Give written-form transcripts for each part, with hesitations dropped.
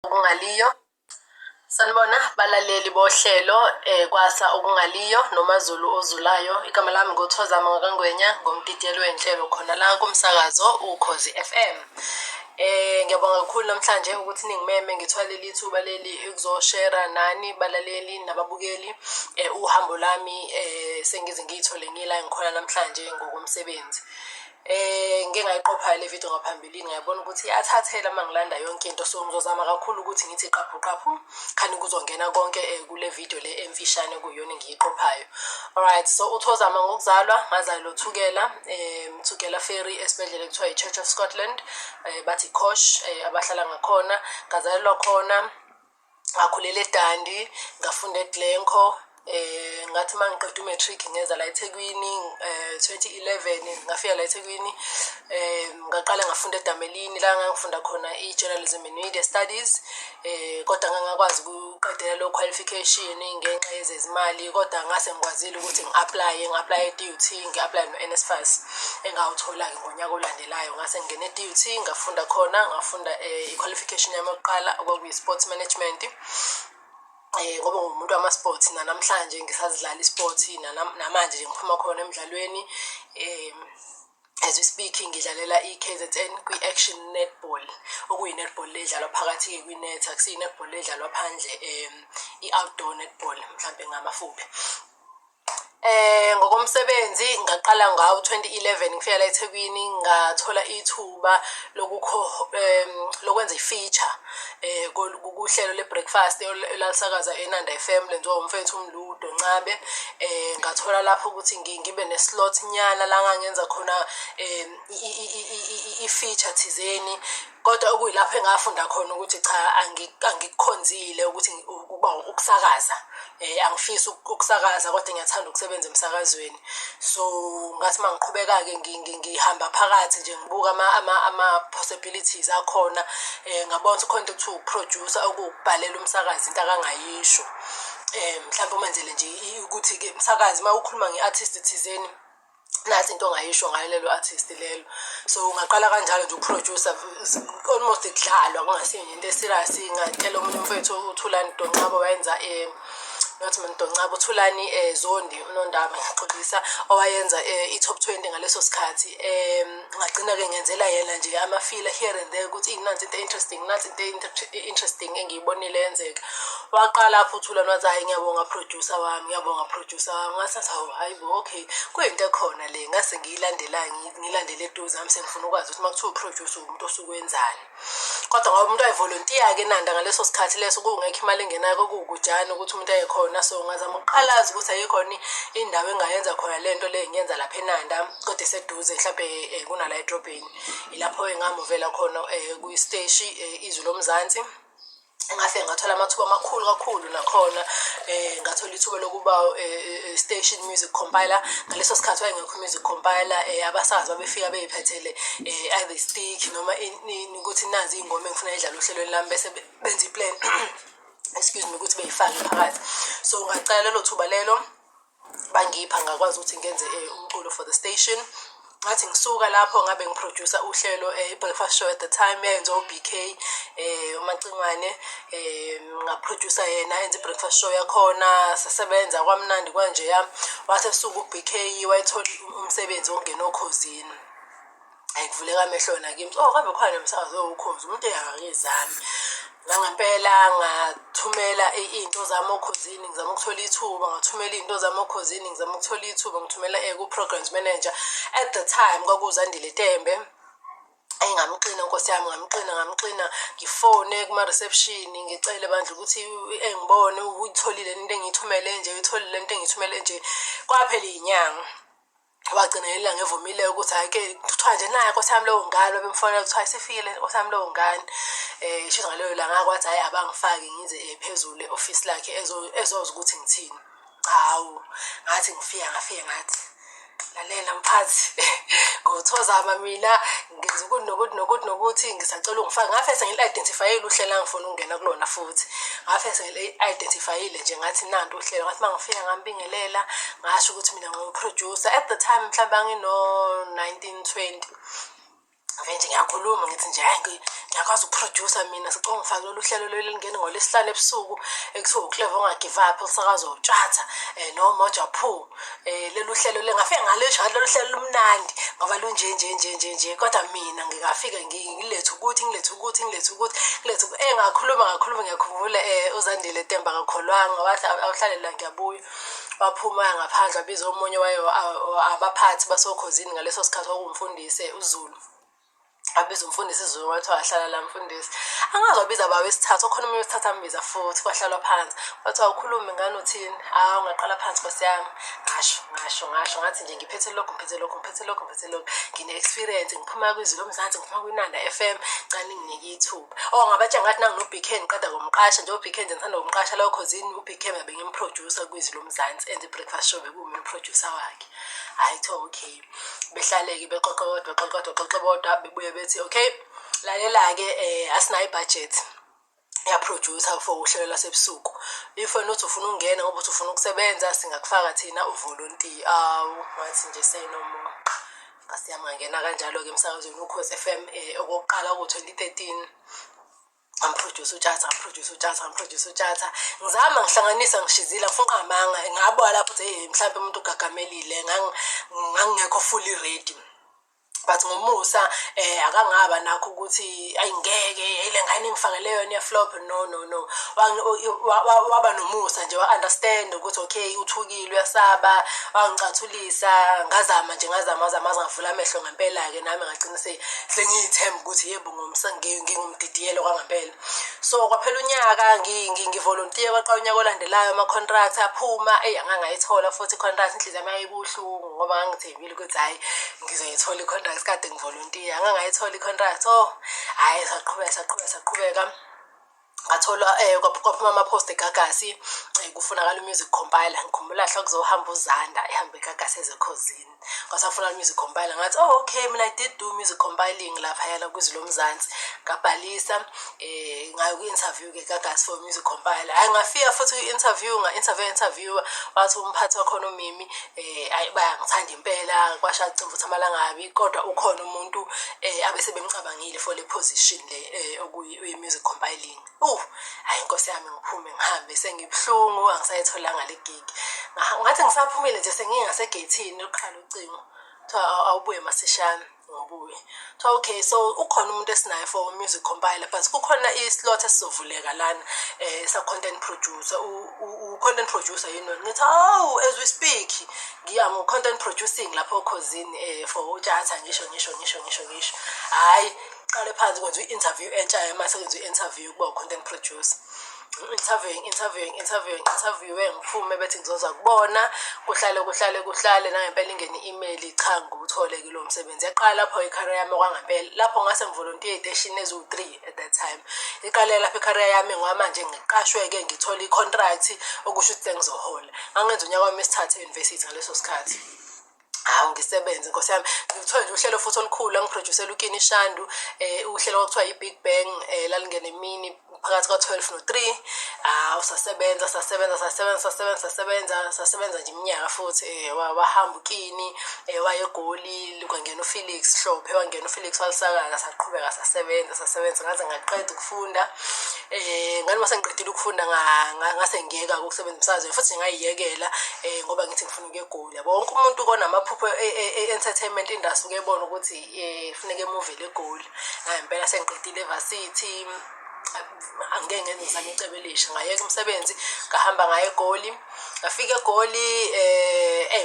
Okungaliyo. Sanibona balaleli bohlelo kwasa okungaliyo nomaZulu ozulayo. Igama lami ngoThozama Kangwenya, ngomdidiyelo wenhlelo khona la kumsakazo Ukhozi FM. Ngiyabonga kakhulu namhlanje ukuthi ningimeme ngithwalele ithuba leli ukuzoshare nani balaleli nababukeli uhambo lami sengize ngiyithole ngila ngikhona namhlanje ngokomsebenzi. Ngeke ngayiqopha le video ngaphambilini ngiyabona ukuthi iyathathela mangilanda yonke into, so ngizozama kakhulu ukuthi ngithi qaphu khani kuzongena konke kule video le emfishane kuyona engiyiqophayo. Alright, so uThozama ngokuzalwa ngazalwa Thukela, Thukela Ferry esibhedlela kuthiwa iChurch of Scotland, bathi Kosh, abahlala ngakhona. Ngazalelwa khona, ngakhulela eDandi, ngafunda eGlencoe. Ngathi mangiqeda umatric ngeza la eThekwini 2011 ngafika la eThekwini, ngaqala ngafunda eDamelini la ngangifunda khona i-journalism and media studies, kodwa ngangakwazi ukuqedela lo qualification ngenxa yezezimali, kodwa ngase ngikwazile ukuthi ngi-apply e-DUT, ngi-apply no-NSFAS engawuthola-ke ngonyaka olandelayo. Ngase ngingena e-DUT ngafunda khona, ngafunda i-qualification yami yokuqala okwakuyi-sports management. Ngoba ngumuntu wama-sports namhlanje ngisazidlala i-sport namanje nje ngiphuma khona emidlalweni. As we speak ngidlalela i-KZN kwi-action netball, okuyi-netball le edlalwa phakathi kwi-net, akusiyi-netball le edlalwa phandle, i-outdoor netball mhlampe ngamafuphi. Ngokomsebenzi ngaqala ngawo 2011 ngifika la eThekwini, ngathola ithuba lokwenza i-feature kuhlelo le-breakfast elalisakaza eNanda FM lenziwa umfethu uMludo Ncwabe. Ngathola lapho ukuthi ngibe ne-slot nyana la ngangenza khona i-feature thizeni, kodwa okuyilapho engafunda khona ukuthi cha, angikukhonzile ukuthi ukusakaza, angifisi ukusakaza kodwa ngiyathanda ukusebenza emsakazweni. So ngathi mangiqhubeka-ke ngihamba phakathi nje ngibuka ama-possibilities akhona, ngabona ukuthi khona into ekuthiwa ukuproducer, okuwukubhalela umsakazi into akangayisho. Mhlawumbe umenzele nje ukuthi-ke umsakazi uma ukhuluma nge-artist thizeni nathi into ongayisho ngayo lelo artist lelo. So ngaqala kanjalo nje ukuproducer, almost kudlalwa kungasiyo into eserious. Ngatela omunye umfethu uThulani Doncaba wayenza ngathi mina Doncaba, uThulani Zondi uNondaba ngixolisa, owayenza i-top 20 ngaleso sikhathi. Ngagcina-ke ngenzela yena nje ama-filler here and there ukuthi nansi into interesting, nansi into interesting engiyibonile yenzeka. Waqala lapho uThulani wathi hayi ngiyabonga producer wami, ngiyabonga producer wami. Ngasathi hayi bo, okay, kuyinto ekhona le. Ngase ngilandele eduze nami sengifuna ukwazi ukuthi makuthiwa uproducer umuntu osukwenzani. Kodwa ngoba umuntu wayevolontiya-ke eNanda ngaleso sikhathi leso, kungekho imali engenayo, kugujana ukuthi umuntu ayekhona. So ngazama ukuqalaza ukuthi ayikhona indawo engayenza khona lento le engiyenza lapha eNanda kodwa eseduze mhlawumbe kunala edrobheni. Ilapho engamuvela khona kwi-stage Izwi Lomzansi. Ngafike ngathola amathuba amakhulu kakhulu nakhona, ngathola ithuba lokuba station music compiler. Ngaleso sikhathi wayengekho music compiler, abasakazi babefika beyiphethele either stick noma ukuthi nazi ingoma engifuna idlala ohlelweni lami bese benza iplan excuse me ukuthi beyifake phakathi. So ngacela lelo thuba lelo bangipha, ngakwazi ukuthi ngenze umculo for the station. Ngathi ngisuka lapho ngabe ngiproducer uhlelo i-breakfast show at the time yayenziwa uBK uMacingwane, ngaproducer yena enze i-breakfast show yakhona, sasebenza kwamnandi kanje. Wathi esuku uBK wayithola umsebenzi wokungena Ukhozini. Ayikuvuleka amehlona kimi, ngabe khona nomsakazo wokhozi umuntu eyakazami. Ngangempela ngathumela into zami Ukhozini, ngizama ukuthola ithuba, ngathumela into zami Ukhozini, ngizama ukuthola ithuba, ngithumela ku-programs manager at the time kwakuZandile Tembe. Ngamqina Nkosi yami, ngamqina ngifone kuma-reception ngicele bandla ukuthi engibone uyitholile into engiyithumele nje, uyitholile into engiyithumele nje. Kwaphela inyanga wagcina yela ngevumile ukuthi hhayi-ke kuthiwa nje naye Nkosi yami lowo ngane, bemfonela kuthiwa sefikile Nkosi yami lowo ngane. Sho ngaleyo langa kwathi hhayi abangifaki ngize phezulu e-office lakhe ezoza ukuthi ngithini. Hawu, ngathi ngafika ngathi lalela mphathi, ngoThozama mina ngenza nokuthi ngisacela ungifake. Ngafese sengili-identifyile uhlelo engifuna ukungena kulona futhi. Ngafese sengili-identifyile nje ngathi nanti uhlelo. Ngathi mangifika ngambingelela ngasho ukuthi mina ngiwuproducer. At the time mhlawumbe angino 19 20 Nje ngiyakhuluma ngithi nje hayi ngiyakwazi ukuproducer mina sicela ngifake lolu hlelo lelingene ngoLwesihlanu ebusuku ekuthiwa uClever Ongagive Up ulisakazwa uTshatha noMoja Phu lelu hlelo lengafika ngalisho lolu hlelo lumnandi ngoba lunje kodwa mina ngingafika ngilethe ukuthi ngakhuluma ngiyakhumbula uZandile Temba kakholwanga wahlalela ngiyabuya waphuma ngaphandle abiza omunye wayo abaphathi basokhosini ngaleso sikhathi wakumfundise uZulu abiza umfundisi izolo wathi wahlala la mfundisi angazi wabiza bawe wesithathu khona umuntu wesithathu ambiza futhi kwahlalwa phansi wathi awukhulumi ngani uthini ungaqala phansi Nkosi yami ngasho ngathi nje ngiphethe lokho ngine-experience ngiphuma kwizwi lomzansi ngiphuma kwinanda FM cani nginike ithuba ngabatsha ngathi nangu no-Bken ngiqeda kumqasha nje u-Bken nje ngithanda kumqasha la ukhosini u-Bken bengimproducer kwizwi lomzansi and i-breakfast show bekuwumi umproducer wakhe hayi okay behlale-ke bexoxa bodwa bebuye bethi okay lalela-ke asinayo ibudget yaproducer for uhlelo lasebusuku if wena uthi ufuna ukungena ngoba uthi ufuna ukusebenza singakufaka thina uvolontiya wathi nje say no more ngasiyama ngangena kanjalo-ke emsakazweni uKhozi FM okokuqala ku-2013 ngamproduce uTshatha ngizama ngihlanganisa ngishizile ngifuna amanga ngabona lapho ukuthi mhlawumbe umuntu ugagamelile ngangingekho fully ready but ngomusa akangaba nakho ukuthi ayingeke ile ngane ngifakele yona flop no waba nomusa nje wa-understand ukuthi okay uthukile uyasaba wangicathulisa ngazama ngavula amehlo ngempela-ke nami ngagcina sengiyithemba ukuthi yebo ngingumdidiyelo kwangempela so kwaphela unyaka ngivolontiye kwaqa unyaka olandelayo ama-contract aphuma angangayithola futhi i-contract inhliziyo yami yayibuhlungu ngoba ngangithembile ukuthi hhayi ngizoyithola i-contract kade ngivolontiya angangayithola i-contract hhayi saqhubeka ngathola kwaphuma ama-post eGagasi kufunakala u-music compiler ngikhumbula hla kuzohamba uZanda ehambe eGagasi ezekhosini kwasafunakala u-music compiler ngathi okay mina I did do music compiling laphayana kwizwi lomzansi ngabhalisa ngayo ku-interview-ke eGagasi for music compiler hhayi ngafika futhi interview wathi umphathi wakhona umimi bayangithanda impela kwasha cimba ukuthi amalangabi kodwa ukhona umuntu abese bemcabangile for le position le okuyi-music compiling hayi Nkosi yami ngiphume ngihambe sengibuhlungu angisayitholanga le gig ngathi ngisaphumile nje sengingasegeyithini uqhala ucingo kuthiwa awubuye masishane ngibuye kuthiwa okay so ukhona umuntu esinayo for music compiler but kukhona i-slot esizovuleka lana sa-content producer u-content producer yini ngithi as we speak ngiyama content producing lapho ekhosini for uTshatha ngisho hhayi qale phansi kwenza i-interview entsha mase kwenza i-interview kuba u-content producer interviewwe ngiphume bethi ngizoza kubona kuhlale nangempela ingene i-email cha ngiwuthole kulo msebenzi yaqala lapho i-career yami kwangempela lapho ngase ngivolontiye ey'teshini eziwu-3 at that time iqale lapho i-career yami ngoba ngiqashwe-ke ngithole i-contract okusho ukuthi sengizohola ngangenza unyaka wami esithathu e-university ngaleso sikhathi ngisebenze Nkosi yami ngithole nje uhlelo futhi olukhulu angiproducela uKini Shandu uhlelo okuthiwa i-Big Bang lalingene emini phakathi kwa-12 no-3 sasebenza nje iminyaka futhi wahamba uKini waye eGoli kwangena uFelix Hlophe wangena uFelix walisakaza saqhubeka sasebenza ngaze ngaqeda ukufunda ngani mase ngiqedile ukufunda ngase ngiyeka ukusebenza emsakazweni futhi ngayiyekela ngoba ngithi ngifuna ukuya eGoli yabo wonke umuntu konamaphupho e-entertainment industry ukebona ukuthi kufuneka emuvele eGoli ngempela sengiqedile eVarsity angeke ngenze ngizame icebo elisha ngayeka umsebenzi ngahamba ngaye eGoli ngafika eGoli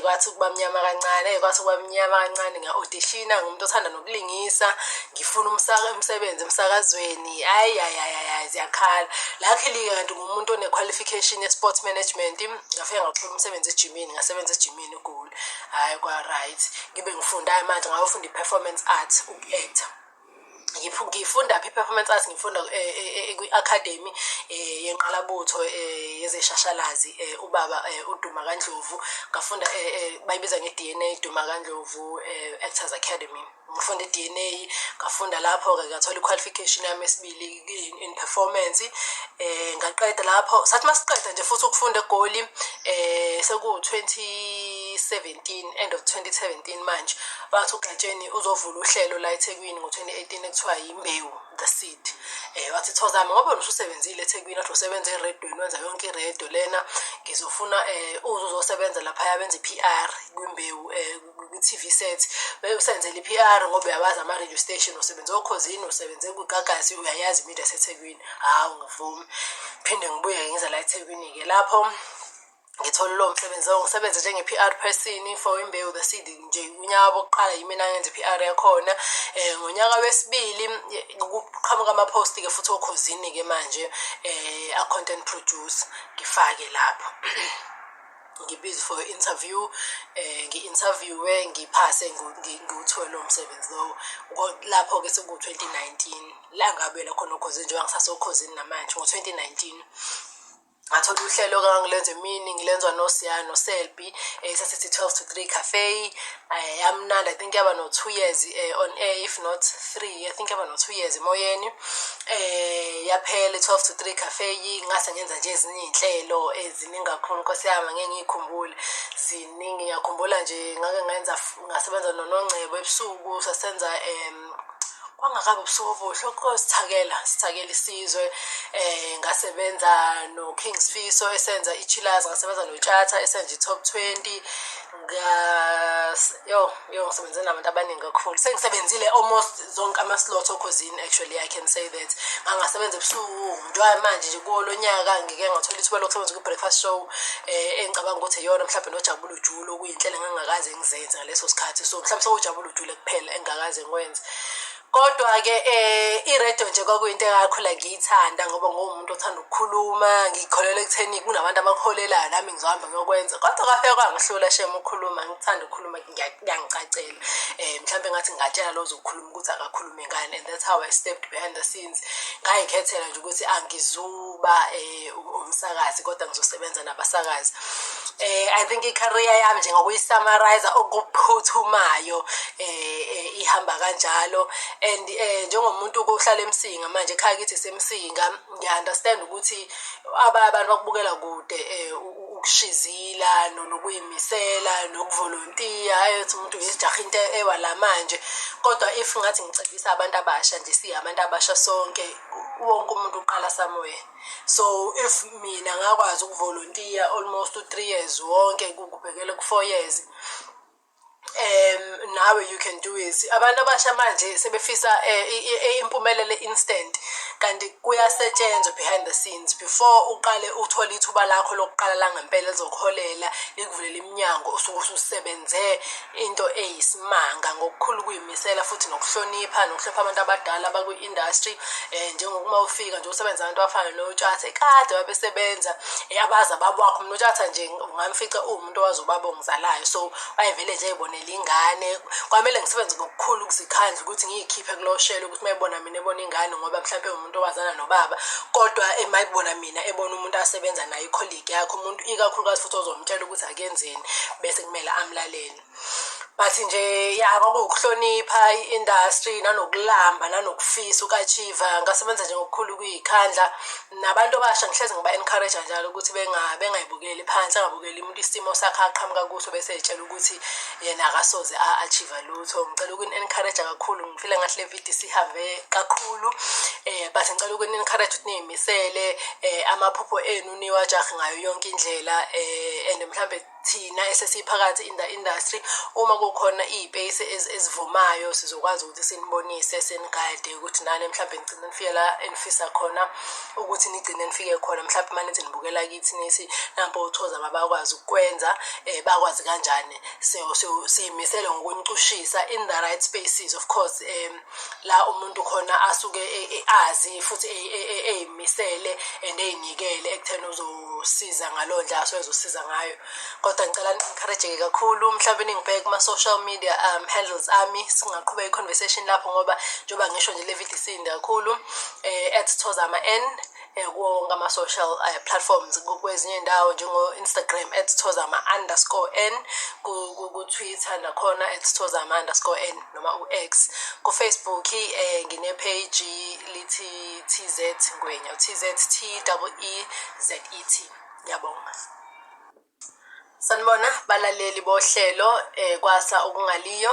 kwathi kuba mnyama kancane nga-auditiona ngumuntu othanda nokulingisa ngifuna umsebenzi emsakazweni hayi ziyakhala luckily kanti ngumuntu one-qualification ye-sports management ngafika ngaqola umsebenzi ejimini ngasebenza ejimini eGoli hhayi kwa-right ngibe ngifundayo manje ngayofunda i-performance art uku-actor ngifunda i-performance arts ngifunda kwi-academy yenqalabutho yezeshashalazi ubaba uDuma kaNdlovu ngafunda bayibiza nge-DNA Duma kaNdlovu Actors Academy ngifunda i-DNA ngafunda lapho-ke ngathola i-qualification yami esibili in performance ngaqeda lapho sathi masiqeda nje futhi ukufunda eGoli seku-2016 2017, end of 2017 manje bathi uGatsheni uzovula uhlelo la eThekwini ngo-2018 ekuthiwa Imbewu the Seed. Wathi Thozama ngoba usebenzile eThekwini wathi usebenza eredweni wenza yonke iredio lena ngizofuna uzosebenza lapha benza iPR kwimbewu kwi-TV set usenzele iPR ngoba uyabaza ama-radio station usebenze okhosini usebenze kugagasi uyayazi media eThekwini. Hawu ngivuma phinde ngibuye ngize la eThekwini-ke lapho ngithola lo msebenzi ngisebenza njenge-PR person for Imbewu the Seed nje unyaka wokuqala yimina ngenza i-PR yakhona. Ngonyaka wesibili kuqhamuka ama-post-ke futhi okhosini-ke manje a-content produce ngifake lapho ngibizwe for interview ngi-interviewe ngiphase ngiwuthole lo msebenzi lowo. Lapho-ke seku-2019 la ngabela khona okhosini njengoba ngisasekhosini namanje ngo-2019 ngathola uhlelo kangilenze mini ngilenzwa noSiyano Selby sasithi 12 to 3 cafe. Yamnandi, I think yaba no 2 years on air, if not 3. I think yaba no 2 years emoyeni. Yaphela 12 to 3 cafe ngase ngenza nje ezinye inhlelo eziningi kakhulu Nkosi yami ngeke ngikhumbule ziningi. Ngiyakhumbula nje ngasebenza noNongcebo ebusuku sasenza kwangakabi ubusuku obuhle sithakela isizwe. Ngasebenza no Kings Fiso esenza iChillers, ngasebenza noTshatha esenza iTop 20. Ngisebenze nabantu abaningi kakhulu. Sengisebenzile almost zonke ama-slots okhosini actually, I can say that. Ngasebenza ebusuku njengoba manje nje kulo nyaka ngike ngathola ithuba lokusebenza kwi-breakfast show engicabanga ukuthi iyona mhlawumbe noJabula Ujulo okuyinhlelo engingakaze ngizenze ngaleso sikhathi. So mhlawumbe sekuJabula Ujulo kuphela engingakaze ngikwenze. Kodwa-ke iredio nje kwakuyinto engakhula ngiyithanda ngoba ngumuntu othanda ukukhuluma. Ngikholelwa ekutheni kunabantu abakholelayo nami ngizohamba ngiyokwenza. Kodwa kwafika kwangihlula shame ukukhuluma. Ngithanda ukukhuluma kuyangicacela. Mhlawumbe ngathi ngatshela lo ozokhuluma ukuthi akakhulume ngani, and that's how I stepped behind the scenes. Ngayikhethela nje ukuthi angizuba umsakazi kodwa ngizosebenza nabasakazi. I think i-career yami nje ngokuyisummarize okuphuthumayo ihamba kanjalo. And njengomuntu ohlala eMsinga manje ekhaya kithi seMsinga ngiya-understand ukuthi abantu bakubukela kude ukushizila nokuyimisela nokuvolontiya ethi umuntu isijaha into ewala manje. Kodwa if ngathi ngicebisa abantu abasha nje siyabantu abasha sonke wonke umuntu uqala somewhere. So if mina ngakwazi ukuvolontiya almost 3 years wonke kubhekele ku4 years, nawe you can do it. Abantu abasha manje sebefisa impumelelo instant kanti kuyasetshenzwa behind the scenes before uqale uthole ithuba lakho lokuqala la ngempela ezokuholela likuvulela iminyango usuke ususebenze into eyisimanga ngokukhulu kuyimisela futhi nokuhlonipha abantu abadala bakwi-industry. Njengokuma ufika nje usebenza abantu abafana noTshatha kade wabesebenza abaza babakho noTshatha nje ungamfica umuntu owazobaba ongizalayo, so wayevele nje ebonela ingane. Kwamele ngisebenze ngokukhulu ukuzikhandla ukuthi ngiyikhiphe kulo shelo ukuthi mayibona mina ebona ingane ngoba mhlawumbe umuntu owazana nobaba, kodwa emayibona mina ebona umuntu asebenza naye icolleague yakho, umuntu ikakhulukazi futhi ozomtshela ukuthi akenzeni bese kumele amlalele. Bathi nje kwakuwukuhlonipha i-industry nanokulamba nanokufisa uku-achieve. Ngasebenza nje ngokukhulu kuyikhandla nabantu abasha ngihlezi ngiba-encourage njalo ukuthi bengayibukeli phansi, angabukeli umuntu isimo sakhe aqhamuka kuso bese etshela ukuthi yena akasoze a-achieve lutho. Ngicela ukuni-encourage kakhulu, ngifile ngathi le video sihambe kakhulu, but ngicela ukuni-encourage ukuthi niyimisele amaphupho enu niwajahe ngayo yonke indlela. And mhlambe thina esesiphakathi in the industry uma kukhona iy'peyisi ezivumayo sizokwazi ukuthi sinibonise senigade ukuthi nani mhlawumbe nigcine nifike la enifisa khona ukuthi nigcine nifike khona. Mhlawumbe uma nithi nibukela kithi nithi nampo uThozama bakwazi ukwenza bakwazi kanjani. Siyimisele ngokunicushisa in the right spaces of course, la umuntu khona asuke azi futhi eyimisele and eyinikele ekutheni uzosiza ngaloo ndlela azosiza ngayo. Kodwa ngicela ni-encourage kakhulu mhlawumbe ningibheke kuma-social media handles ami singaqhubeka i-conversation lapho ngoba njengoba ngisho nje le video isinde kakhulu @Thozama N kuwo ngama-social platforms kwezinye indawo njengo-Instagram @Thozama_N, ku-Twitter nakhona @Thozama_N noma u-X. Ku-Facebook ngine-page lithi TZ Ngwenya, TZTEEZET. Ngiyabonga. Sanibona balaleli bohlelo kwasa okungaliyo